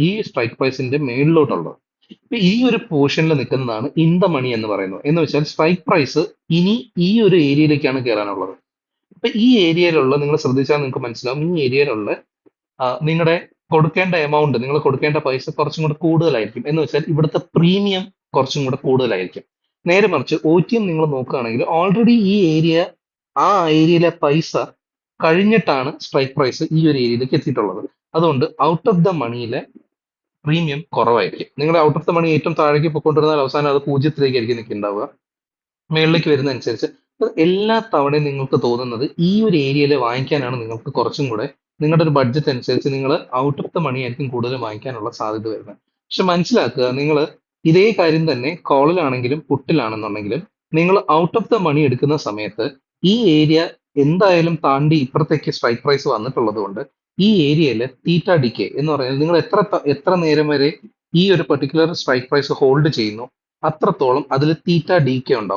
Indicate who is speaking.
Speaker 1: ഈ സ്ട്രൈക്ക് പ്രൈസിന്റെ മേളിലോട്ടുള്ളത്. ഇപ്പൊ ഈ ഒരു പോർഷനിൽ നിൽക്കുന്നതാണ് ഇൻ ദ മണി എന്ന് പറയുന്നത്. എന്ന് വെച്ചാൽ സ്ട്രൈക്ക് പ്രൈസ് ഇനി ഈ ഒരു ഏരിയയിലേക്കാണ് കയറാനുള്ളത്. ഇപ്പൊ ഈ ഏരിയയിലുള്ള നിങ്ങൾ ശ്രദ്ധിച്ചാൽ നിങ്ങൾക്ക് മനസ്സിലാവും, ഈ ഏരിയയിലുള്ള നിങ്ങളുടെ കൊടുക്കേണ്ട എമൗണ്ട്, നിങ്ങൾ കൊടുക്കേണ്ട പൈസ കുറച്ചും കൂടെ കൂടുതലായിരിക്കും. എന്ന് വെച്ചാൽ ഇവിടുത്തെ പ്രീമിയം കുറച്ചും കൂടെ കൂടുതലായിരിക്കും. നേരെ മറിച്ച് ഒ ടി എം നിങ്ങൾ നോക്കുകയാണെങ്കിൽ ഓൾറെഡി ഈ ഏരിയ, ആ ഏരിയയിലെ പൈസ കഴിഞ്ഞിട്ടാണ് സ്ട്രൈക്ക് പ്രൈസ് ഈ ഒരു ഏരിയയിലേക്ക് എത്തിയിട്ടുള്ളത്. അതുകൊണ്ട് ഔട്ട് ഓഫ് ദ മണിയിലെ പ്രീമിയം കുറവായിരിക്കും. നിങ്ങൾ ഔട്ട് ഓഫ് ദ മണി ഏറ്റവും താഴേക്ക് പോയിക്കൊണ്ടിരുന്നാൽ അവസാനം അത് പൂജ്യത്തിലേക്കായിരിക്കും നിൽക്കുന്നുണ്ടാവുക. മേളിലേക്ക് വരുന്നതനുസരിച്ച് എല്ലാ തവണയും നിങ്ങൾക്ക് തോന്നുന്നത് ഈ ഒരു ഏരിയയിൽ വാങ്ങിക്കാനാണ് നിങ്ങൾക്ക് കുറച്ചും കൂടെ, നിങ്ങളുടെ ഒരു ബഡ്ജറ്റ് അനുസരിച്ച് നിങ്ങൾ ഔട്ട് ഓഫ് ദ മണി ആയിരിക്കും കൂടുതൽ വാങ്ങിക്കാനുള്ള സാധ്യത വരുന്നത്. പക്ഷെ മനസ്സിലാക്കുക, നിങ്ങൾ ഇതേ കാര്യം തന്നെ കോളിലാണെങ്കിലും പുട്ടിലാണെന്നുണ്ടെങ്കിലും നിങ്ങൾ ഔട്ട് ഓഫ് ദ മണി എടുക്കുന്ന സമയത്ത് ഈ ഏരിയ എന്തായാലും താണ്ടി ഇപ്പുറത്തേക്ക് സ്ട്രൈക്ക് പ്രൈസ് വന്നിട്ടുള്ളത് കൊണ്ട് ഈ ഏരിയയിൽ തീറ്റ ഡിക്കെ എന്ന് പറയുന്നത് നിങ്ങൾ എത്ര നേരം വരെ ഈ ഒരു പെർട്ടിക്കുലർ സ്ട്രൈക്ക് പ്രൈസ് ഹോൾഡ് ചെയ്യുന്നു അത്രത്തോളം അതിൽ തീറ്റ ഡിക്കെ ഉണ്ടാവും.